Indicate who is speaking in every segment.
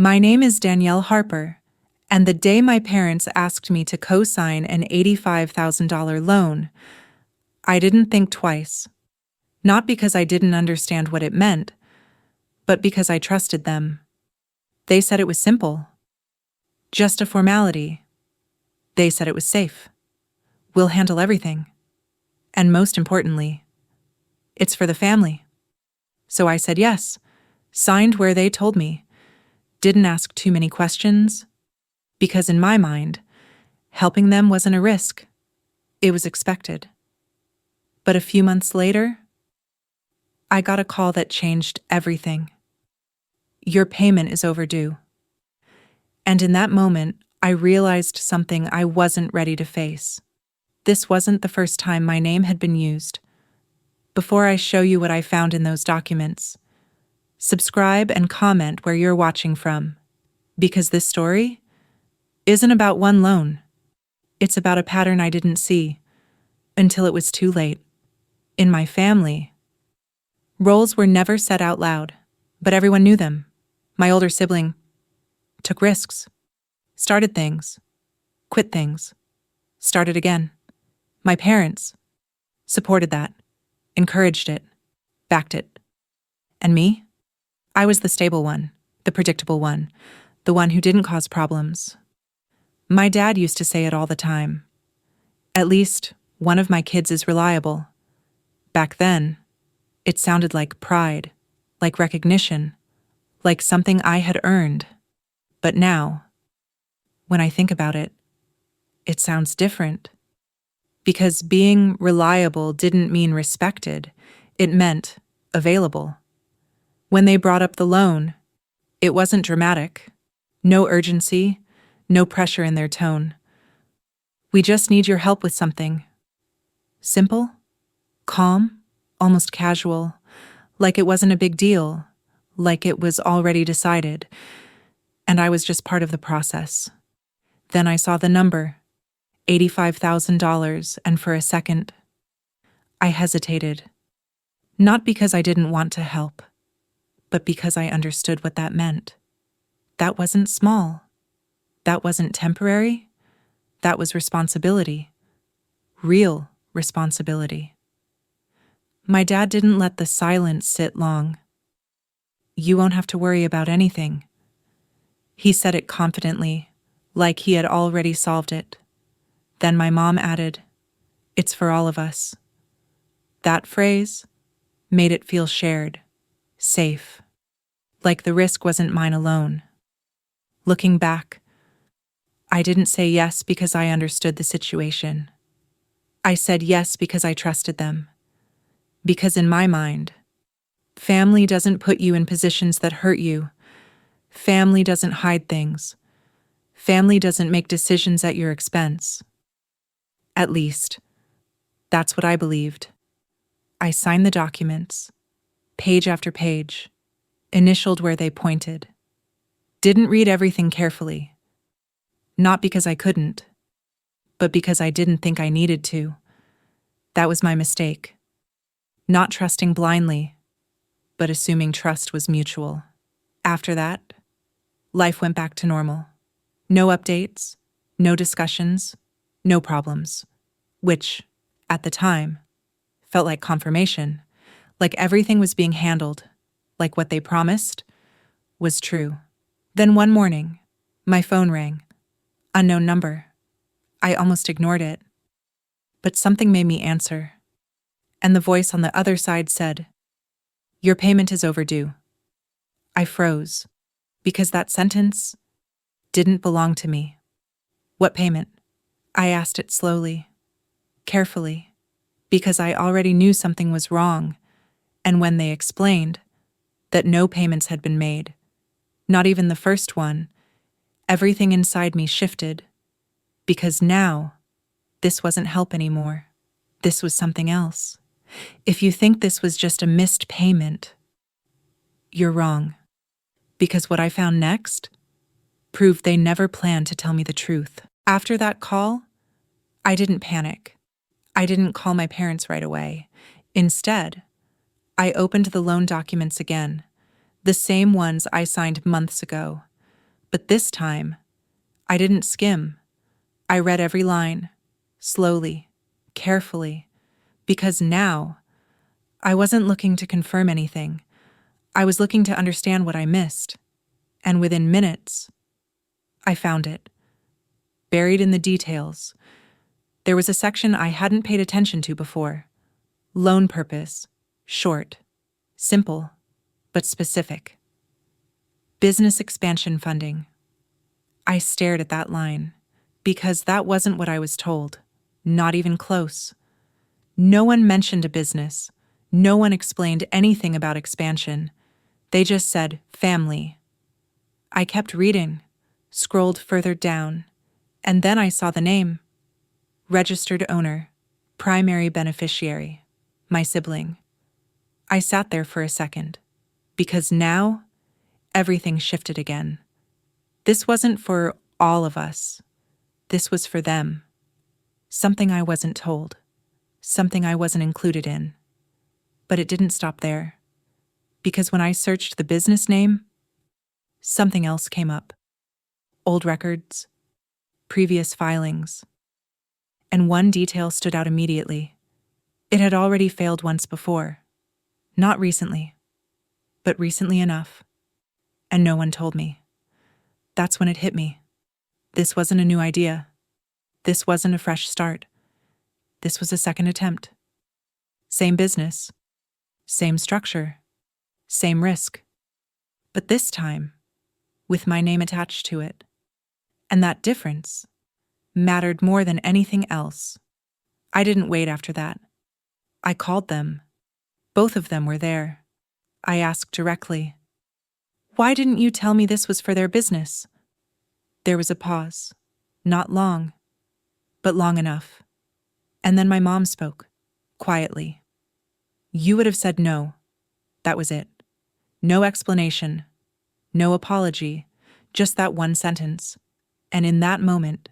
Speaker 1: My name is Danielle Harper, and the day my parents asked me to co-sign an $85,000 loan, I didn't think twice. Not because I didn't understand what it meant, but because I trusted them. They said it was simple. Just a formality. They said it was safe. We'll handle everything. And most importantly, it's for the family. So I said yes, signed where they told me, didn't ask too many questions, because in my mind, helping them wasn't a risk. It was expected. But a few months later, I got a call that changed everything. Your payment is overdue. And in that moment, I realized something I wasn't ready to face. This wasn't the first time my name had been used. Before I show you what I found in those documents, subscribe and comment where you're watching from, because this story isn't about one loan. It's about a pattern I didn't see until it was too late. In my family, roles were never said out loud, but everyone knew them. My older sibling took risks, started things, quit things, started again. My parents supported that, encouraged it, backed it. And me? I was the stable one, the predictable one, the one who didn't cause problems. My dad used to say it all the time. At least one of my kids is reliable. Back then, it sounded like pride, like recognition, like something I had earned. But now, when I think about it, it sounds different. Because being reliable didn't mean respected, it meant available. When they brought up the loan, it wasn't dramatic. No urgency, no pressure in their tone. We just need your help with something. Simple, calm, almost casual, like it wasn't a big deal, like it was already decided, and I was just part of the process. Then I saw the number, $85,000, and for a second, I hesitated. Not because I didn't want to help, but because I understood what that meant. That wasn't small. That wasn't temporary. That was responsibility. Real responsibility. My dad didn't let the silence sit long. You won't have to worry about anything. He said it confidently, like he had already solved it. Then my mom added, it's for all of us. That phrase made it feel shared, safe, like the risk wasn't mine alone. Looking back, I didn't say yes because I understood the situation. I said yes because I trusted them. Because in my mind, family doesn't put you in positions that hurt you. Family doesn't hide things. Family doesn't make decisions at your expense. At least, that's what I believed. I signed the documents, page after page, initialed where they pointed. Didn't read everything carefully. Not because I couldn't, but because I didn't think I needed to. That was my mistake. Not trusting blindly, but assuming trust was mutual. After that, life went back to normal. No updates, no discussions, no problems, which, at the time, felt like confirmation, like everything was being handled, like what they promised was true. Then one morning, my phone rang. Unknown number. I almost ignored it. But something made me answer. And the voice on the other side said, your payment is overdue. I froze, because that sentence didn't belong to me. What payment? I asked it slowly, carefully, because I already knew something was wrong, and when they explained that no payments had been made, not even the first one, everything inside me shifted, because now, this wasn't help anymore. This was something else. If you think this was just a missed payment, you're wrong. Because what I found next proved they never planned to tell me the truth. After that call, I didn't panic. I didn't call my parents right away. Instead, I opened the loan documents again, the same ones I signed months ago. But this time, I didn't skim. I read every line, slowly, carefully, because now I wasn't looking to confirm anything. I was looking to understand what I missed. And within minutes, I found it. Buried in the details, there was a section I hadn't paid attention to before. Loan purpose, short, simple, but specific. Business expansion funding. I stared at that line, because that wasn't what I was told. Not even close. No one mentioned a business. No one explained anything about expansion. They just said, family. I kept reading, scrolled further down, and then I saw the name. Registered owner, primary beneficiary, my sibling. I sat there for a second, because now everything shifted again. This wasn't for all of us. This was for them. Something I wasn't told. Something I wasn't included in. But it didn't stop there. Because when I searched the business name, something else came up. Old records, previous filings. And one detail stood out immediately. It had already failed once before. Not recently, but recently enough. And no one told me. That's when it hit me. This wasn't a new idea. This wasn't a fresh start. This was a second attempt. Same business, same structure, same risk. But this time, with my name attached to it. And that difference mattered more than anything else. I didn't wait after that. I called them. Both of them were there. I asked directly, "Why didn't you tell me this was for their business?" There was a pause. Not long, but long enough. And then my mom spoke, quietly. "You would have said no." That was it. No explanation, no apology, just that one sentence. And in that moment,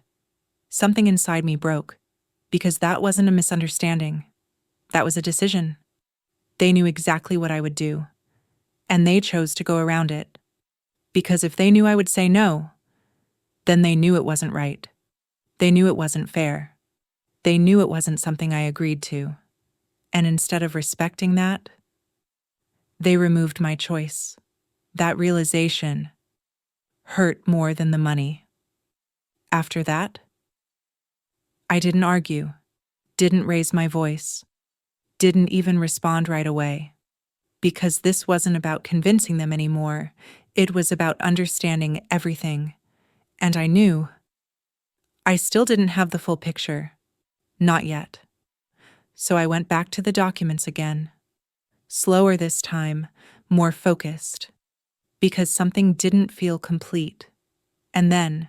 Speaker 1: something inside me broke, because that wasn't a misunderstanding. That was a decision. They knew exactly what I would do, and they chose to go around it. Because if they knew I would say no, then they knew it wasn't right. They knew it wasn't fair. They knew it wasn't something I agreed to. And instead of respecting that, they removed my choice. That realization hurt more than the money. After that, I didn't argue, didn't raise my voice, didn't even respond right away. Because this wasn't about convincing them anymore. It was about understanding everything. And I knew I still didn't have the full picture. Not yet. So I went back to the documents again. Slower this time, more focused. Because something didn't feel complete. And then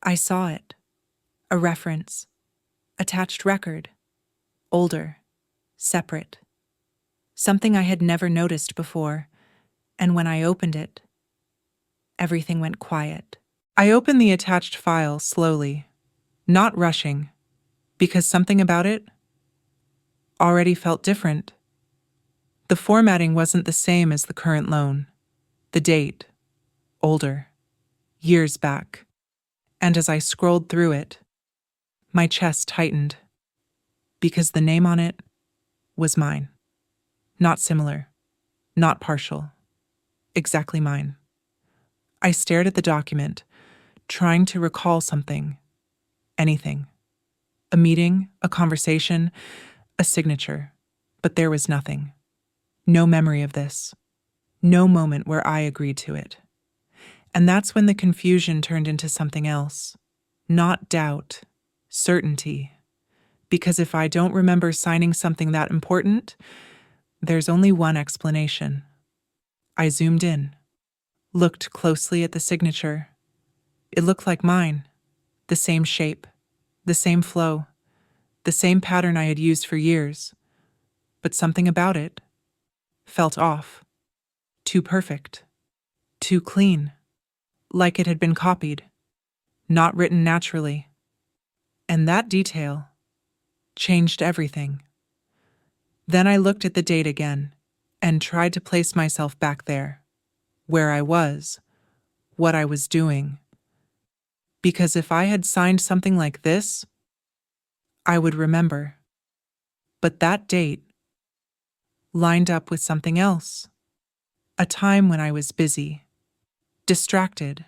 Speaker 1: I saw it. A reference. Attached record. Older. Separate. Something I had never noticed before. And when I opened it, everything went quiet. I opened the attached file slowly, not rushing, because something about it already felt different. The formatting wasn't the same as the current loan. The date, older, years back. And as I scrolled through it, my chest tightened, because the name on it was mine. Not similar, not partial, exactly mine. I stared at the document, trying to recall something, anything. A meeting, a conversation, a signature, but there was nothing. No memory of this. No moment where I agreed to it. And that's when the confusion turned into something else. Not doubt, certainty. Because if I don't remember signing something that important, there's only one explanation. I zoomed in, looked closely at the signature. It looked like mine. The same shape, the same flow, the same pattern I had used for years. But something about it felt off. Too perfect. Too clean. Like it had been copied. Not written naturally. And that detail changed everything. Then I looked at the date again and tried to place myself back there, where I was, what I was doing. Because if I had signed something like this, I would remember. But that date lined up with something else. A time when I was busy, distracted,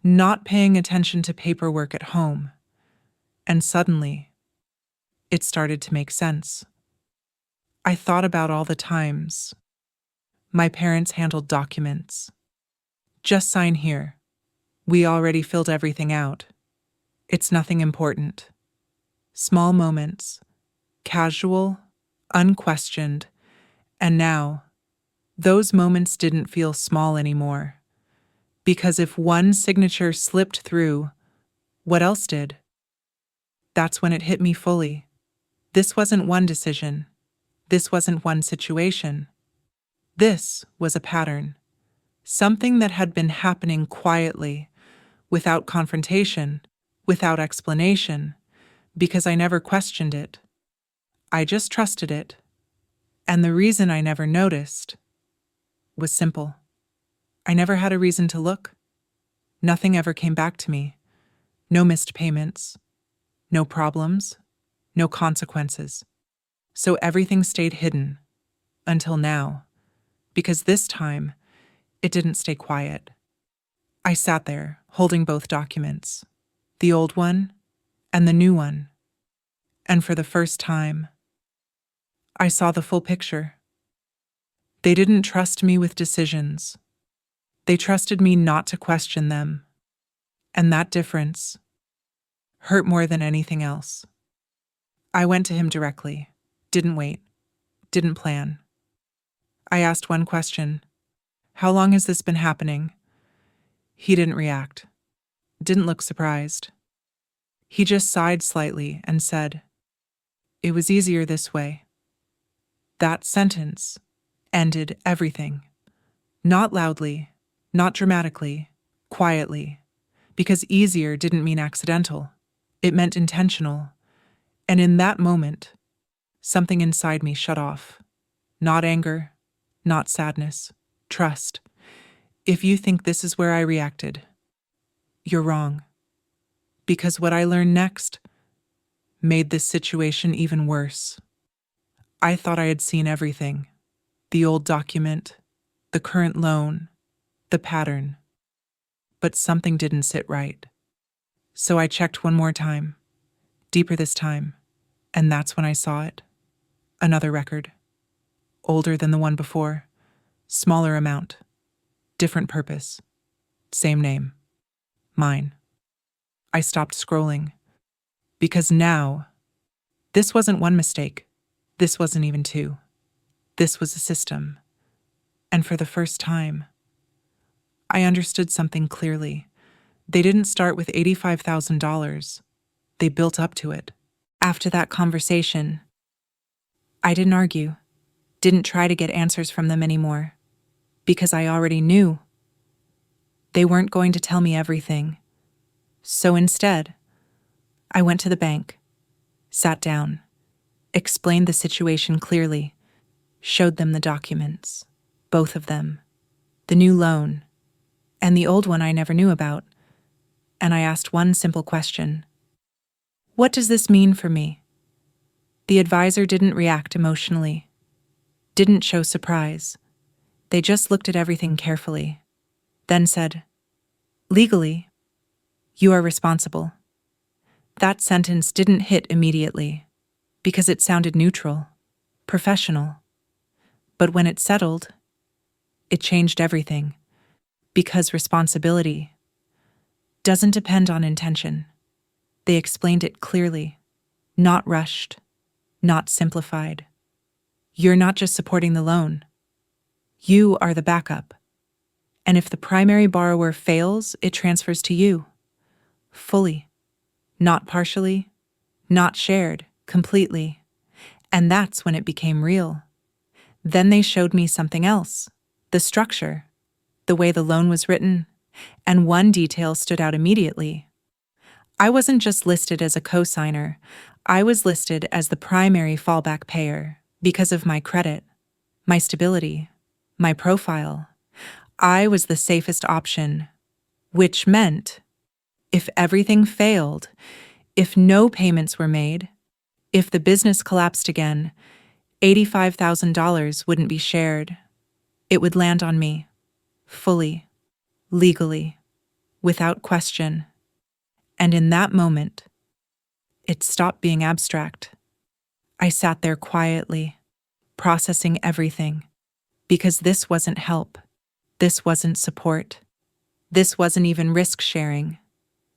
Speaker 1: not paying attention to paperwork at home. And suddenly, it started to make sense. I thought about all the times my parents handled documents. Just sign here. We already filled everything out. It's nothing important. Small moments, casual, unquestioned, and now, those moments didn't feel small anymore. Because if one signature slipped through, what else did? That's when it hit me fully. This wasn't one decision. This wasn't one situation. This was a pattern. Something that had been happening quietly, without confrontation, without explanation, because I never questioned it. I just trusted it. And the reason I never noticed was simple. I never had a reason to look. Nothing ever came back to me. No missed payments. No problems. No consequences. So everything stayed hidden. Until now. Because this time, it didn't stay quiet. I sat there, holding both documents. The old one and the new one. And for the first time, I saw the full picture. They didn't trust me with decisions. They trusted me not to question them. And that difference hurt more than anything else. I went to him directly. Didn't wait. Didn't plan. I asked one question. How long has this been happening? He didn't react. Didn't look surprised. He just sighed slightly and said, "It was easier this way." That sentence ended everything. Not loudly, not dramatically, quietly, because easier didn't mean accidental. It meant intentional. And in that moment, something inside me shut off. Not anger, not sadness, trust. If you think this is where I reacted, you're wrong. Because what I learned next made this situation even worse. I thought I had seen everything. The old document, the current loan, the pattern. But something didn't sit right. So I checked one more time, deeper this time, and that's when I saw it. Another record. Older than the one before, smaller amount, different purpose, same name, mine. I stopped scrolling. Because now, this wasn't one mistake. This wasn't even two. This was a system. And for the first time, I understood something clearly. They didn't start with $85,000. They built up to it. After that conversation, I didn't argue, didn't try to get answers from them anymore, because I already knew. They weren't going to tell me everything. So instead, I went to the bank, sat down, explained the situation clearly, showed them the documents, both of them, the new loan, and the old one I never knew about, and I asked one simple question. What does this mean for me? The advisor didn't react emotionally, didn't show surprise. They just looked at everything carefully, then said, "Legally, you are responsible." That sentence didn't hit immediately, because it sounded neutral, professional. But when it settled, it changed everything, because responsibility doesn't depend on intention. They explained it clearly, not rushed, not simplified. You're not just supporting the loan. You are the backup. And if the primary borrower fails, it transfers to you, fully, not partially, not shared, completely. And that's when it became real. Then they showed me something else, the structure, the way the loan was written, and one detail stood out immediately. I wasn't just listed as a co-signer, I was listed as the primary fallback payer because of my credit, my stability, my profile. I was the safest option, which meant if everything failed, if no payments were made, if the business collapsed again, $85,000 wouldn't be shared. It would land on me, fully, legally, without question. And in that moment, it stopped being abstract. I sat there quietly, processing everything, because this wasn't help. This wasn't support. This wasn't even risk sharing.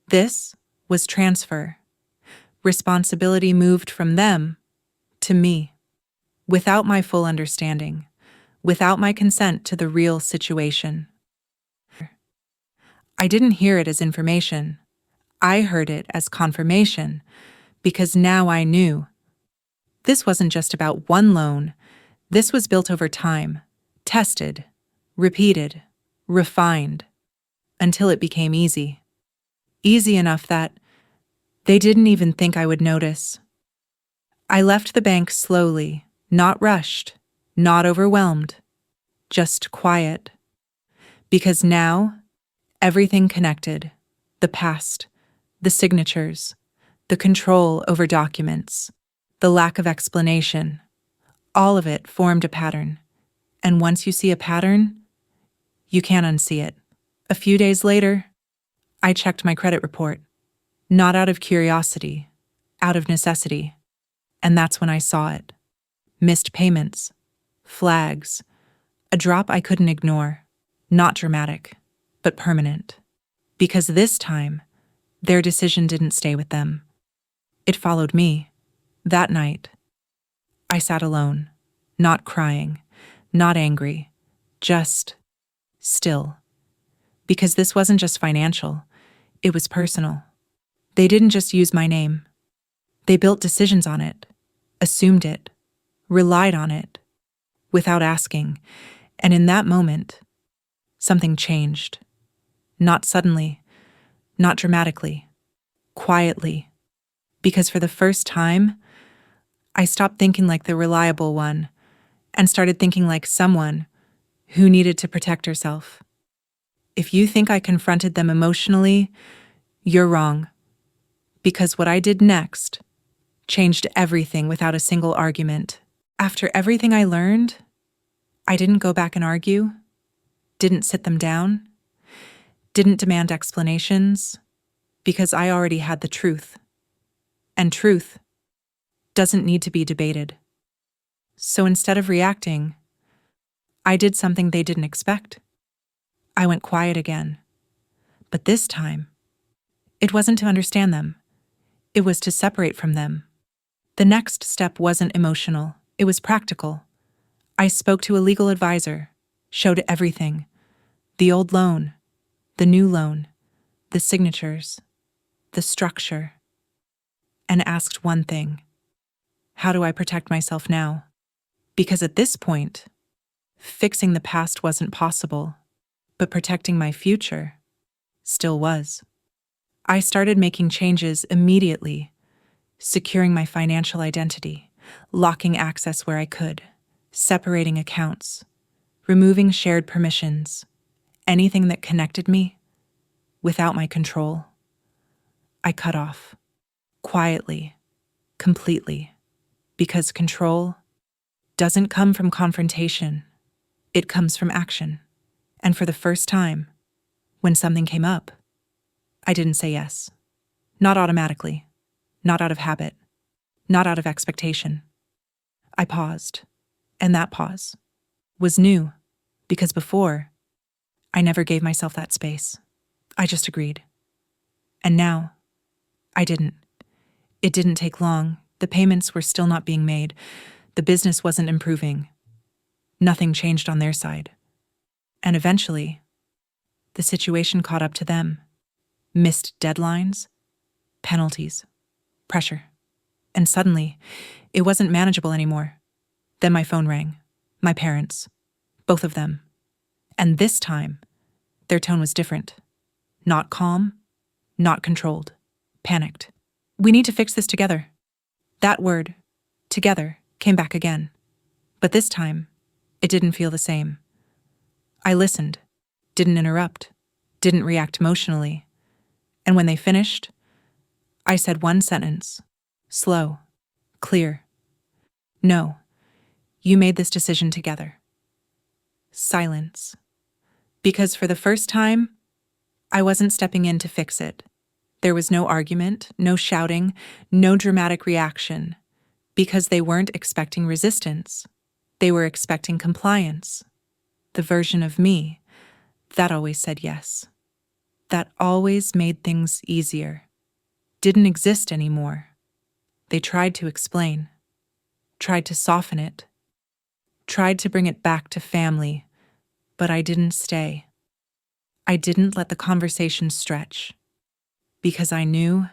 Speaker 1: This was transfer. Responsibility moved from them to me, without my full understanding, without my consent to the real situation. I didn't hear it as information. I heard it as confirmation, because now I knew. This wasn't just about one loan. This was built over time, tested, repeated, refined, until it became easy. Easy enough that they didn't even think I would notice. I left the bank slowly, not rushed, not overwhelmed, just quiet. Because now, everything connected, the past, the signatures, the control over documents, the lack of explanation, all of it formed a pattern. And once you see a pattern, you can't unsee it. A few days later, I checked my credit report, not out of curiosity, out of necessity. And that's when I saw it. Missed payments, flags, a drop I couldn't ignore, not dramatic, but permanent. Because this time, their decision didn't stay with them. It followed me. That night, I sat alone, not crying, not angry, just still. Because this wasn't just financial, it was personal. They didn't just use my name. They built decisions on it, assumed it, relied on it, without asking. And in that moment, something changed. Not suddenly, not dramatically, quietly. Because for the first time, I stopped thinking like the reliable one and started thinking like someone who needed to protect herself. If you think I confronted them emotionally, you're wrong. Because what I did next changed everything without a single argument. After everything I learned, I didn't go back and argue, didn't sit them down, didn't demand explanations, because I already had the truth. And truth doesn't need to be debated. So instead of reacting, I did something they didn't expect. I went quiet again. But this time, it wasn't to understand them. It was to separate from them. The next step wasn't emotional. It was practical. I spoke to a legal advisor, showed everything. The old loan, the new loan, the signatures, the structure, and asked one thing. How do I protect myself now? Because at this point, fixing the past wasn't possible, but protecting my future still was. I started making changes immediately, securing my financial identity, locking access where I could, separating accounts, removing shared permissions, anything that connected me without my control. I cut off, quietly, completely, because control doesn't come from confrontation, it comes from action. And for the first time, when something came up, I didn't say yes. Not automatically, not out of habit, not out of expectation. I paused, and that pause was new, because before, I never gave myself that space. I just agreed. And now, I didn't. It didn't take long. The payments were still not being made. The business wasn't improving. Nothing changed on their side. And eventually, the situation caught up to them. Missed deadlines, penalties, pressure. And suddenly, it wasn't manageable anymore. Then my phone rang. My parents. Both of them. And this time, their tone was different. Not calm, not controlled, panicked. We need to fix this together. That word, together, came back again. But this time, it didn't feel the same. I listened, didn't interrupt, didn't react emotionally. And when they finished, I said one sentence. Slow. Clear. No. You made this decision together. Silence. Because for the first time, I wasn't stepping in to fix it. There was no argument, no shouting, no dramatic reaction. Because they weren't expecting resistance. They were expecting compliance. The version of me that always said yes. That always made things easier. Didn't exist anymore. They tried to explain. Tried to soften it. Tried to bring it back to family. But I didn't stay. I didn't let the conversation stretch. Because I knew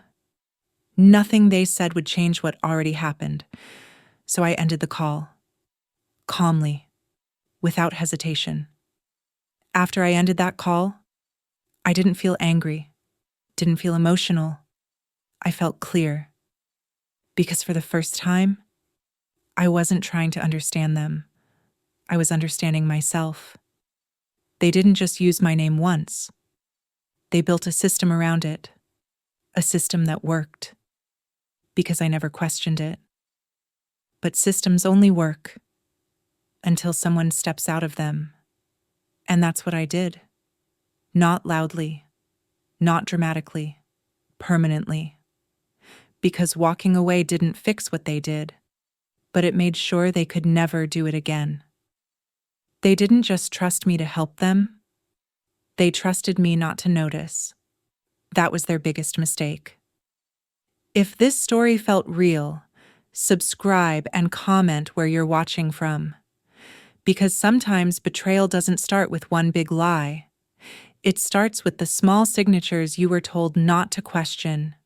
Speaker 1: nothing they said would change what already happened. So I ended the call. Calmly. Without hesitation. After I ended that call, I didn't feel angry. Didn't feel emotional. I felt clear. Because for the first time, I wasn't trying to understand them. I was understanding myself. They didn't just use my name once. They built a system around it. A system that worked. Because I never questioned it. But systems only work until someone steps out of them. And that's what I did. Not loudly. Not dramatically. Permanently. Because walking away didn't fix what they did, but it made sure they could never do it again. They didn't just trust me to help them. They trusted me not to notice. That was their biggest mistake. If this story felt real, subscribe and comment where you're watching from. Because sometimes betrayal doesn't start with one big lie. It starts with the small signatures you were told not to question.